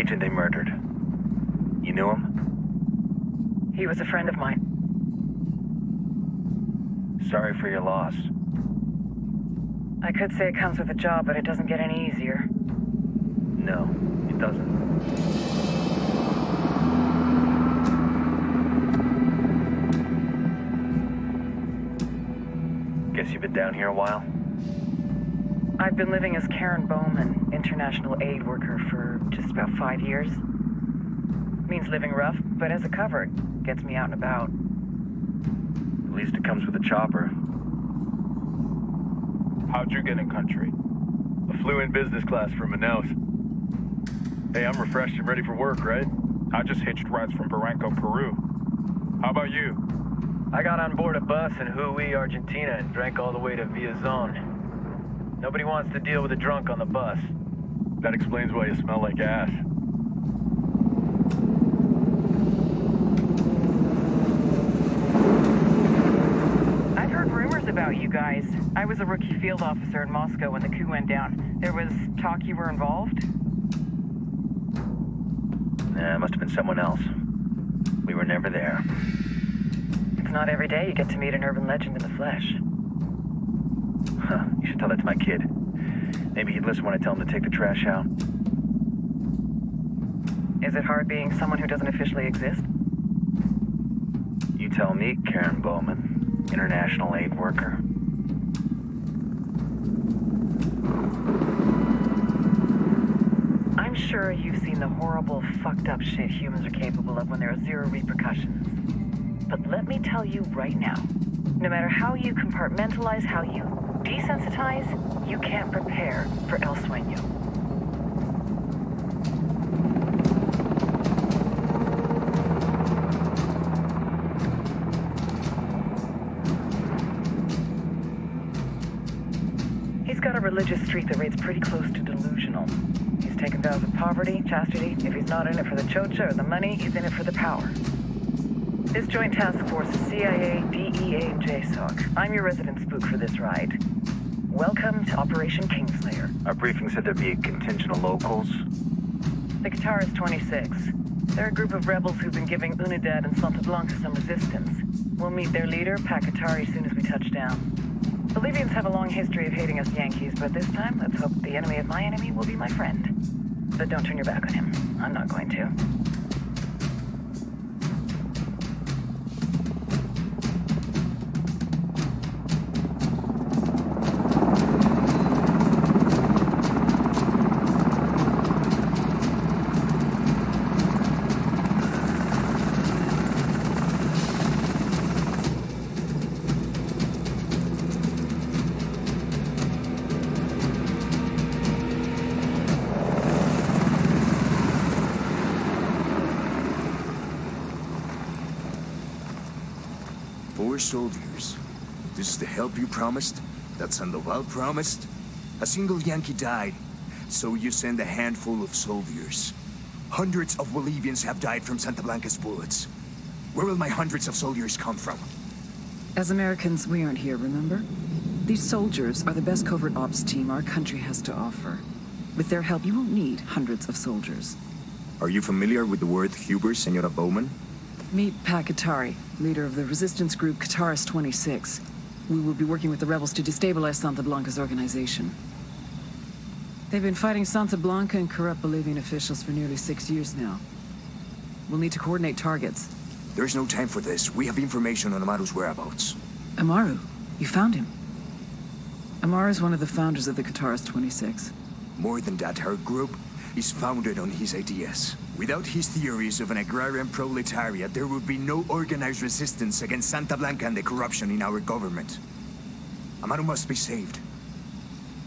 agent they murdered. You knew him? He was a friend of mine. Sorry for your loss. I could say it comes with a job, but it doesn't get any easier. No, it doesn't. Guess you've been down here a while? I've been living as Karen Bowman, international aid worker, for just about 5 years. Means living rough, but as a cover, it gets me out and about. At least it comes with a chopper. How'd you get in country? I flew in business class from Manaus. Hey, I'm refreshed and ready for work, right? I just hitched rides from Barranco, Peru. How about you? I got on board a bus in Hui, Argentina, and drank all the way to Villazon. Nobody wants to deal with a drunk on the bus. That explains why you smell like ass. I've heard rumors about you guys. I was a rookie field officer in Moscow when the coup went down. There was talk you were involved? Nah, it must have been someone else. We were never there. It's not every day you get to meet an urban legend in the flesh. Huh, you should tell that to my kid. Maybe he'd listen when I tell him to take the trash out. Is it hard being someone who doesn't officially exist? You tell me, Karen Bowman, international aid worker. I'm sure you've seen the horrible, fucked up shit humans are capable of when there are zero repercussions. But let me tell you right now, no matter how you compartmentalize, how you desensitize, you can't prepare for El Sueño. He's got a religious streak that rates pretty close to delusional. He's taken vows of poverty, chastity. If he's not in it for the chocha or the money, he's in it for the power. This joint task force is CIA, DEA, and JSOC. I'm your resident spook for this ride. Welcome to Operation Kingslayer. Our briefing said there'd be a contingent of locals. The Qatar is 26. They're a group of rebels who've been giving Unidad and Santa Blanca some resistance. We'll meet their leader, Pakatari, as soon as we touch down. Bolivians have a long history of hating us Yankees, but this time, let's hope the enemy of my enemy will be my friend. But don't turn your back on him. I'm not going to. Soldiers. This is the help you promised? That Sandoval promised? A single Yankee died, so you send a handful of soldiers. Hundreds of Bolivians have died from Santa Blanca's bullets. Where will my hundreds of soldiers come from? As Americans, we aren't here, remember? These soldiers are the best covert ops team our country has to offer. With their help, you won't need hundreds of soldiers. Are you familiar with the word Huber, Senora Bowman? Meet Pakatari, leader of the resistance group Qatar's 26. We will be working with the rebels to destabilize Santa Blanca's organization. They've been fighting Santa Blanca and corrupt Bolivian officials for nearly 6 years now. We'll need to coordinate targets. There's no time for this. We have information on Amaru's whereabouts. Amaru? You found him? Amaru is one of the founders of the Qatar's 26. More than that, her group is founded on his ideas. Without his theories of an agrarian proletariat, there would be no organized resistance against Santa Blanca and the corruption in our government. Amaru must be saved.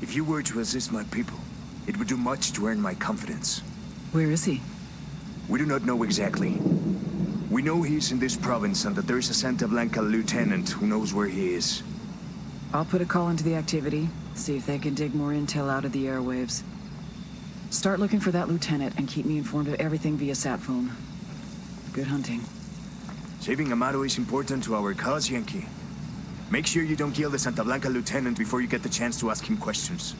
If you were to assist my people, it would do much to earn my confidence. Where is he? We do not know exactly. We know he's in this province and that there is a Santa Blanca lieutenant who knows where he is. I'll put a call into the activity, see if they can dig more intel out of the airwaves. Start looking for that lieutenant and keep me informed of everything via sat phone. Good hunting. Saving Amaru is important to our cause, Yankee. Make sure you don't kill the Santa Blanca lieutenant before you get the chance to ask him questions.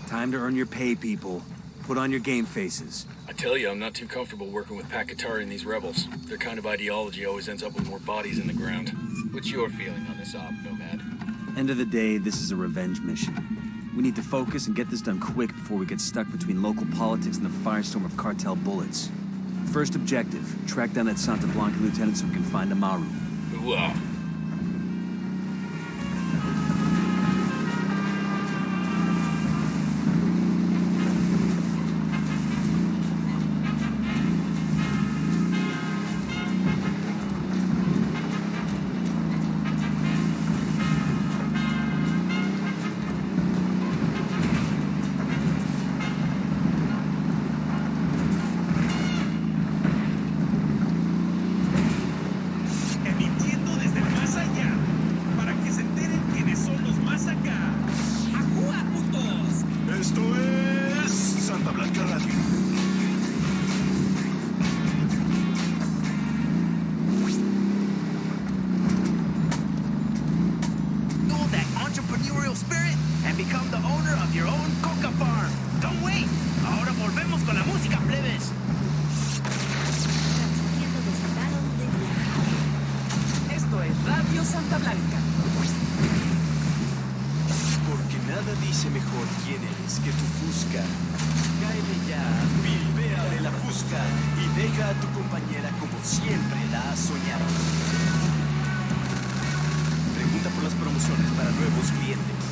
Time to earn your pay, people. Put on your game faces. I tell you, I'm not too comfortable working with Pakatari and these rebels. Their kind of ideology always ends up with more bodies in the ground. What's your feeling on this op, Nomad? End of the day, this is a revenge mission. We need to focus and get this done quick before we get stuck between local politics and the firestorm of cartel bullets. First objective, track down that Santa Blanca lieutenant so we can find Amaru. Ooh-ah. Esto es Santa Blanca Radio. Know that entrepreneurial spirit and become the owner of your own coca farm. Don't wait. Ahora volvemos con la música, plebes. Esto es Radio Santa Blanca. Porque nada dice mejor quién eres que tu fusca. Cáele ya, pilvea de la fusca y deja a tu compañera como siempre la has soñado. Pregunta por las promociones para nuevos clientes.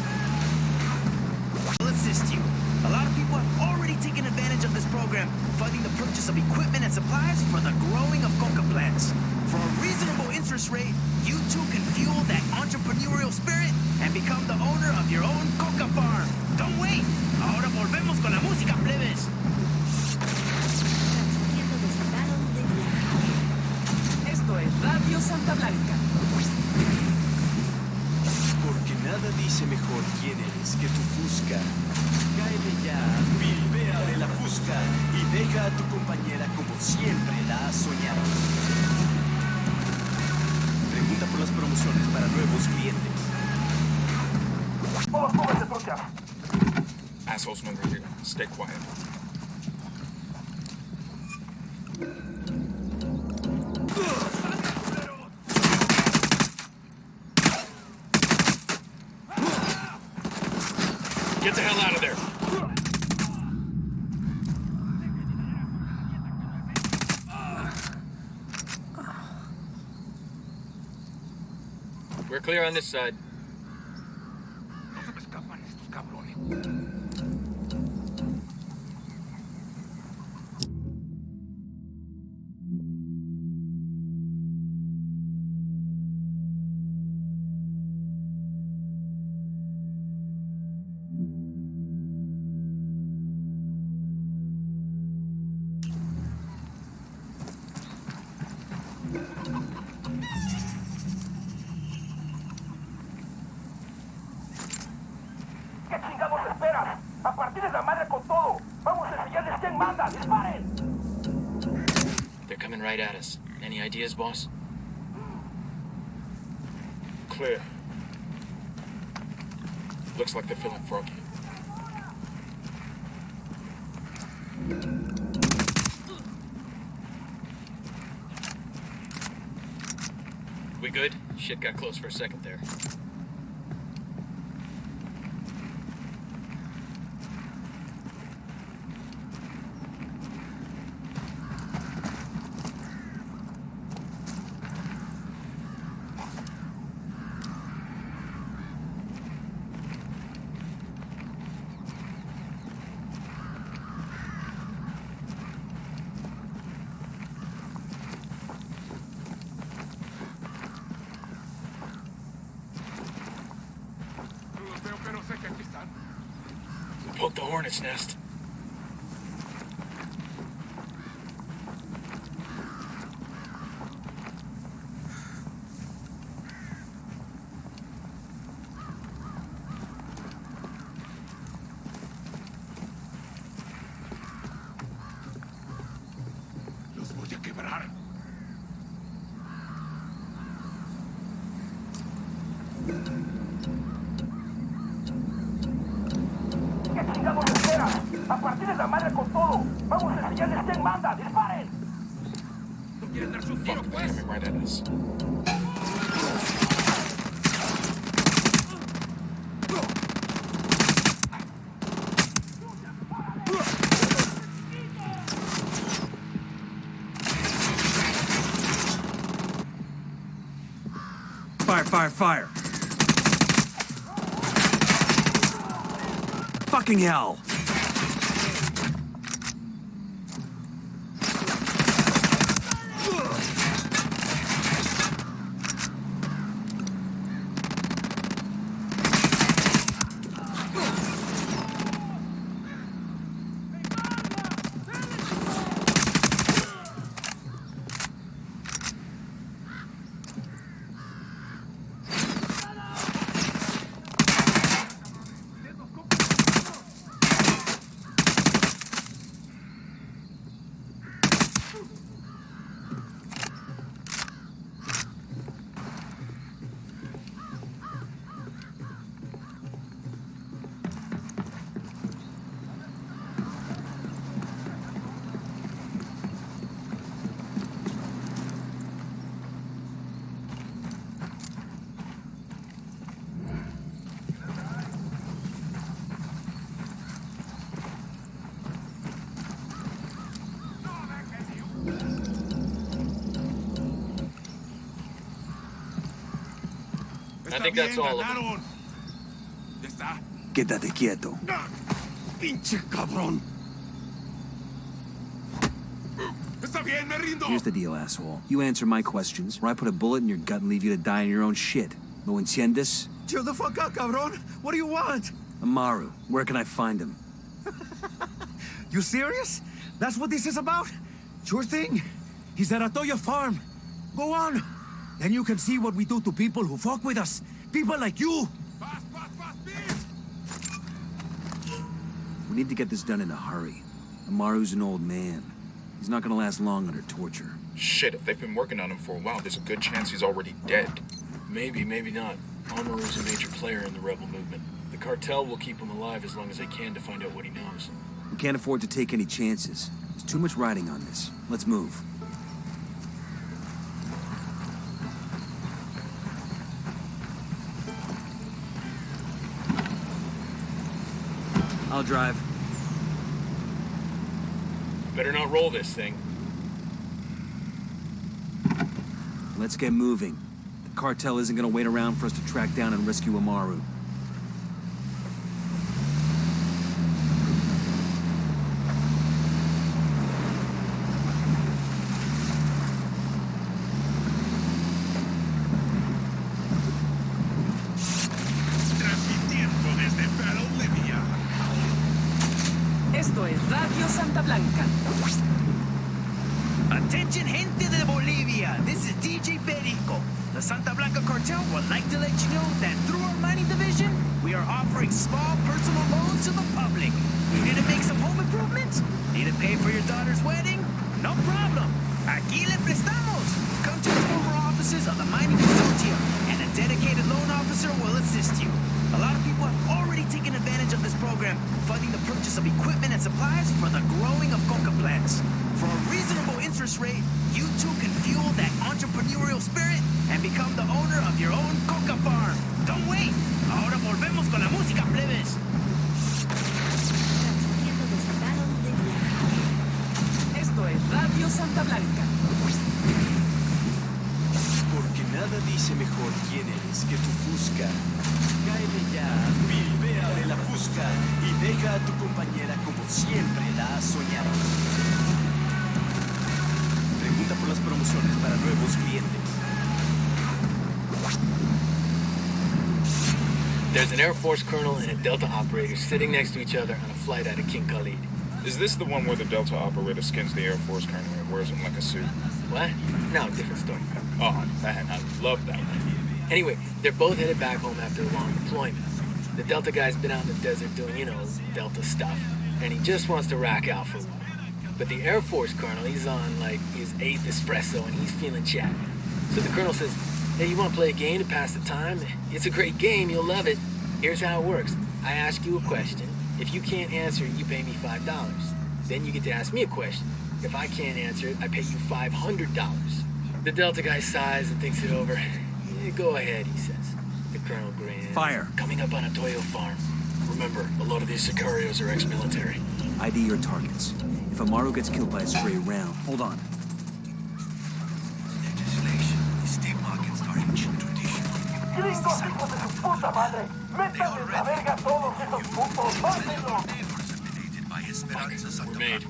I'll assist you. A lot of people have already taken advantage of this program, funding the purchase of equipment and supplies for the growing of coca plants. For a reasonable interest rate, you too can fuel that entrepreneurial spirit and become the owner of your own coca farm. Don't wait. Ahora volvemos con la música, plebes. Esto es Radio Santa Blanca. Porque nada dice mejor quién eres que tu fusca. Cáele ya, pilvea de la fusca y deja a tu compañera como siempre la has soñado. Pregunta por las promociones para nuevos clientes. Assholes no reader. Stay quiet. Get the hell out of there! We're clear on this side. ¿Qué chingados esperas? ¡A partir de la madre con todo! ¡Vamos a enseñarles quién manda! ¡Disparen! They're coming right at us. Any ideas, boss? Clear. Looks like they're feeling froggy. We good? Shit got close for a second there. pero sé que aquí están. Poke the hornet's nest. Los voy a quebrar. ¿Qué chingados esperan? A partir de la madre con todo. Vamos a enseñarles quién manda. ¡Disparen! ¿No quieren darse un tiro, Fuck, they're pues? coming right at us. Fire, fire, fire! Fucking hell! I think that's all of them. Ganaron. Ya está. Quédate quieto. ¡Pinche cabrón! Está bien, me rindo. Here's the deal, asshole. You answer my questions, or I put a bullet in your gut and leave you to die in your own shit. ¿Lo entiendes? Chill the fuck out, cabrón. What do you want? Amaru, where can I find him? You serious? That's what this is about? Sure thing. He's at Atoya Farm. Go on. Then you can see what we do to people who fuck with us. People like you. Fast, fast, fast, please. We need to get this done in a hurry. Amaru's an old man. He's not gonna last long under torture. Shit, if they've been working on him for a while, there's a good chance he's already dead. Maybe, maybe not. Amaru's a major player in the rebel movement. The cartel will keep him alive as long as they can to find out what he knows. We can't afford to take any chances. There's too much riding on this. Let's move. I'll drive. Better not roll this thing. Let's get moving. The cartel isn't gonna wait around for us to track down and rescue Amaru. Transmitiendo desde Bolivia. Esto es Radio Santa Blanca. Attention, gente de Bolivia. This is DJ Perico. The Santa Blanca Cartel would like to let you know that through our mining division, we are offering small personal loans to the public. Need to make some home improvements? Need to pay for your daughter's wedding? No problem. Aquí le prestamos. Come to the former offices of the mining consortium, and a dedicated loan officer will assist you. A lot of people have already taken advantage of this program, funding the purchase of equipment and supplies for the growing of coca plants. For a reasonable interest rate, you too can fuel that entrepreneurial spirit and become the owner of your own coca farm. Don't wait. Ahora volvemos con la música, plebes. Esto es Radio Santa Blanca. Porque nada dice mejor quién eres que tu fusca. Cáele ya, pilvea de la fusca y deja a tu compañera como siempre la has soñado. Pregunta por las promociones para nuevos clientes. There's an Air Force colonel and a Delta operator sitting next to each other on a flight out of King Khalid. Is this the one where the Delta operator skins the Air Force colonel and wears him like a suit? What? No, different story. Oh, man, I love that one. Anyway, they're both headed back home after a long deployment. The Delta guy's been out in the desert doing, Delta stuff, and he just wants to rack out for a while. But the Air Force colonel, he's on, like, his 8th espresso, and he's feeling chatty. So the colonel says, hey, you want to play a game to pass the time? It's a great game, you'll love it. Here's how it works. I ask you a question. If you can't answer it, you pay me $5. Then you get to ask me a question. If I can't answer it, I pay you $500. The Delta guy sighs and thinks it over. Yeah, go ahead, he says. The colonel grins. Fire. Coming up on a Toyo farm. Remember, a lot of these Sicarios are ex-military. ID your targets. If Amaru gets killed by a stray round, hold on. Legislation is state markets are ancient tradition. Gringos, hijos de su puta madre. Métanles la verga a todos esos putos. ¡Mátenlos! We're made.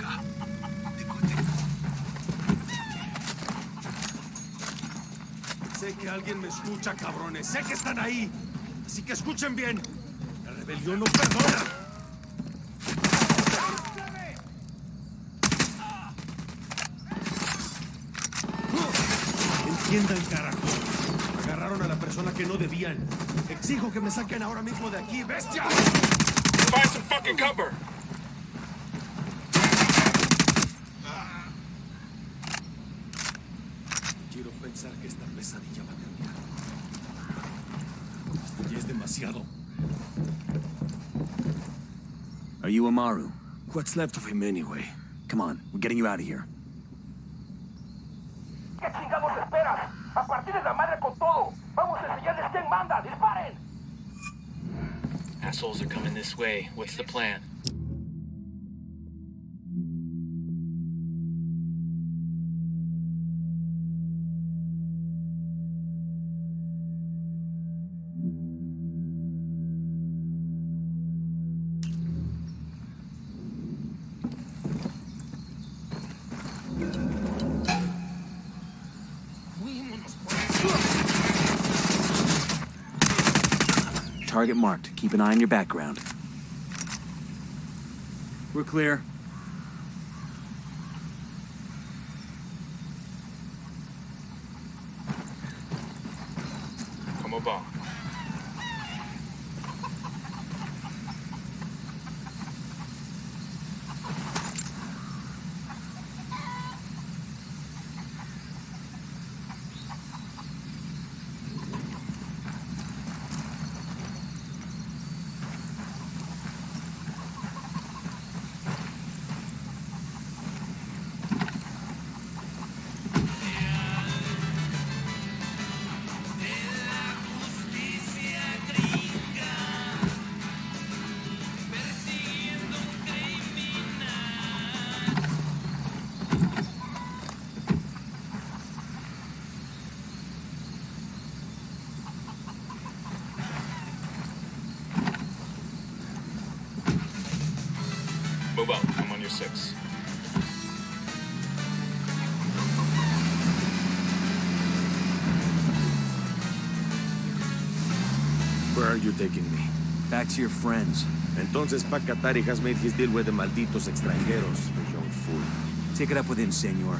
Sé que alguien me escucha, cabrones. Sé que están ahí. Así que escuchen bien. La rebelión no perdona. Entiendan, carajo. Agarraron a la persona que no debían. Exijo que me saquen ahora mismo de aquí, bestia. Find some fucking cover! Quiero pensar que esta pesadilla va a terminar. Esto ya es demasiado. Are you Amaru? What's left of him anyway? Come on, we're getting you out of here. ¿Qué chingados esperas? A partir de la madre con todo. Vamos a enseñarles quién manda. ¡Disparen! Assholes are coming this way. What's the plan? Target marked. Keep an eye on your background. We're clear. Come about. Move out. I'm on your 6. Where are you taking me? Back to your friends. Entonces Pacatari has made his deal with the malditos extranjeros, the young fool. Take it up with him, senor.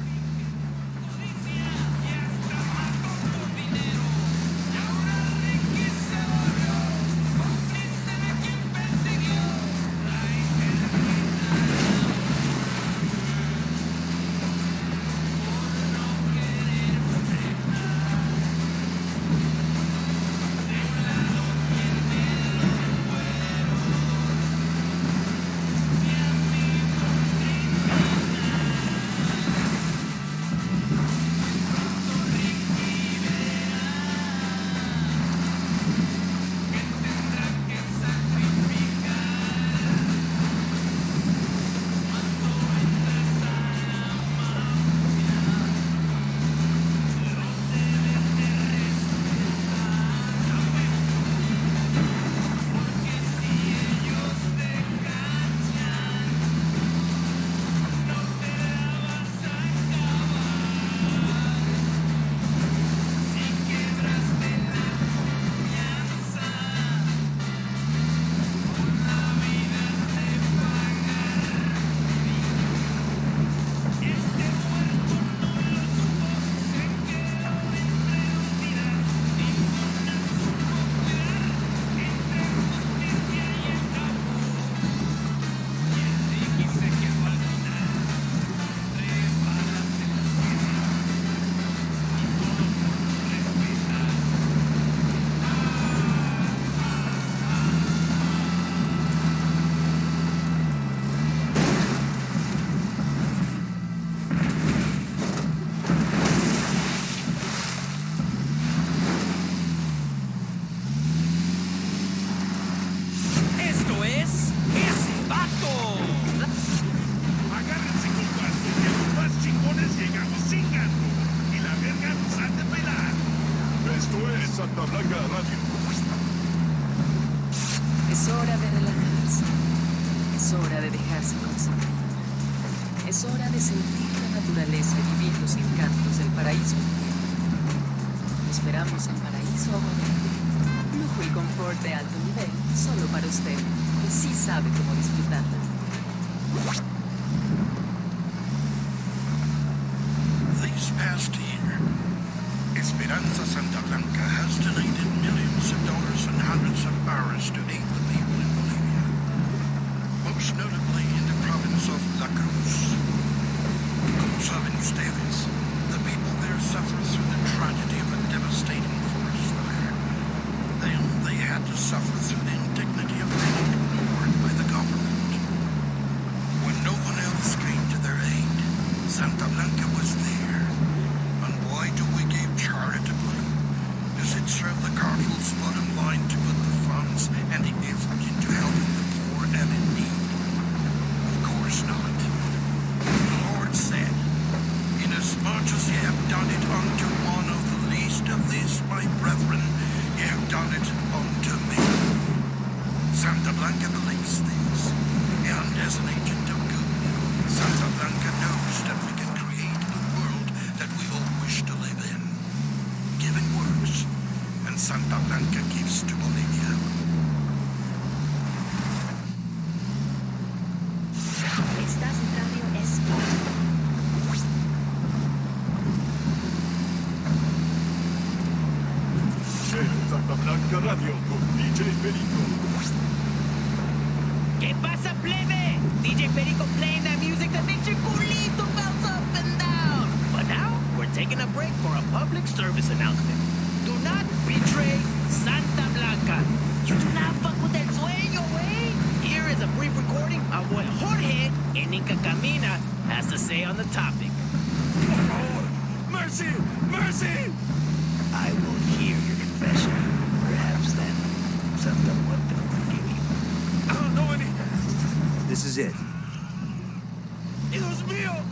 de dejarse consentir. Es hora de sentir la naturaleza y vivir los encantos del paraíso. Esperamos en Paraíso Abundante. Lujo y confort de alto nivel, solo para usted, que sí sabe cómo disfrutarla. This past year, Esperanza Santa Blanca has donated millions of dollars and hundreds of hours to aid the people in Bolivia. Most notably in the province of La Cruz. Saben ustedes, the people there suffer through the tragedy of a devastating forest fire. Then they had to suffer through the indignity of being ignored by the government. When no one else came to their aid, Santa Blanca was there. And why do we give charitably? Does it serve the cartel's bottom line to put the funds and the effort into helping the poor and in need? Of course not. The Lord said, "Inasmuch as ye have done it unto one of the least of these my brethren, ye have done it unto me." Santa Blanca believes this, and as an agent of good, Santa Blanca knows that we can create a world that we all wish to live in. Giving works, and Santa Blanca gives to Bolivia. Estás en Radio SP. Santa Blanca Radio con DJ Perico. ¿Qué pasa, plebe? DJ Perico playing that music that makes your culito bounce up and down. But now, we're taking a break for a public service announcement. Do not betray Santa Blanca. You do not fuck with El Sueño, eh? Here is a brief recording of what Jorge in Inca Camina has to say on the topic. Mercy! Mercy! I will hear your confession. Perhaps then, Santa Muerte will forgive you. I don't know any... This is it. Dios mío!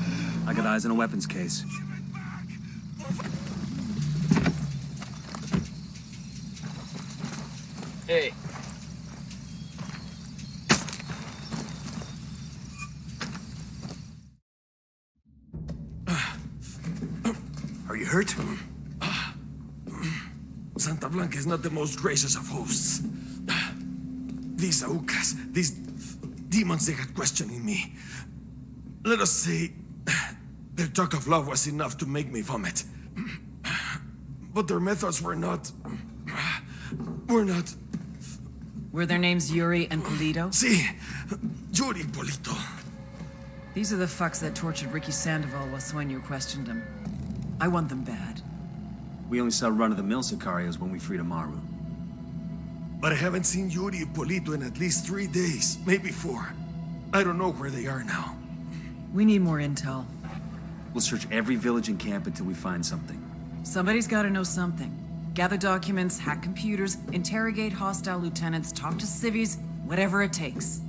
I got eyes on a weapons case. Hey, Are you hurt? Santa Blanca is not the most gracious of hosts. These Aucas, these demons they had questioning me. Let us say, their talk of love was enough to make me vomit. But their methods were not... Were their names Yuri and Polito? Sí, Yuri Polito. These are the fucks that tortured Ricky Sandoval while Sueño questioned him. I want them bad. We only saw run-of-the-mill Sicarios when we freed Amaru. But I haven't seen Yuri and Polito in at least 3 days, maybe 4. I don't know where they are now. We need more intel. We'll search every village and camp until we find something. Somebody's gotta know something. Gather documents, hack computers, interrogate hostile lieutenants, talk to civvies, whatever it takes.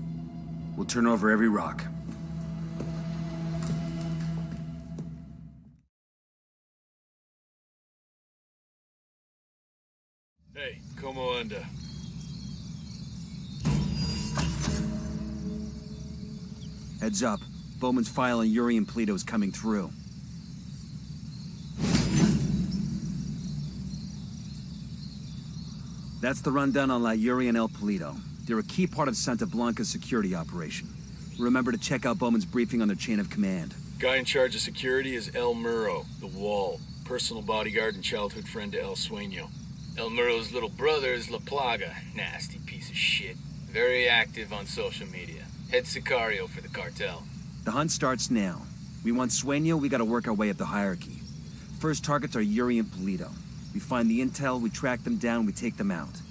We'll turn over every rock. Hey, como anda? Heads up. Bowman's file on Yuri and Polito is coming through. That's the rundown on La Yuri and El Polito. They're a key part of Santa Blanca's security operation. Remember to check out Bowman's briefing on their chain of command. Guy in charge of security is El Muro, the Wall. Personal bodyguard and childhood friend to El Sueño. El Muro's little brother is La Plaga. Nasty piece of shit. Very active on social media. Head sicario for the cartel. The hunt starts now. We want Sueño, we gotta work our way up the hierarchy. First targets are Yuri and Polito. We find the intel, we track them down, we take them out.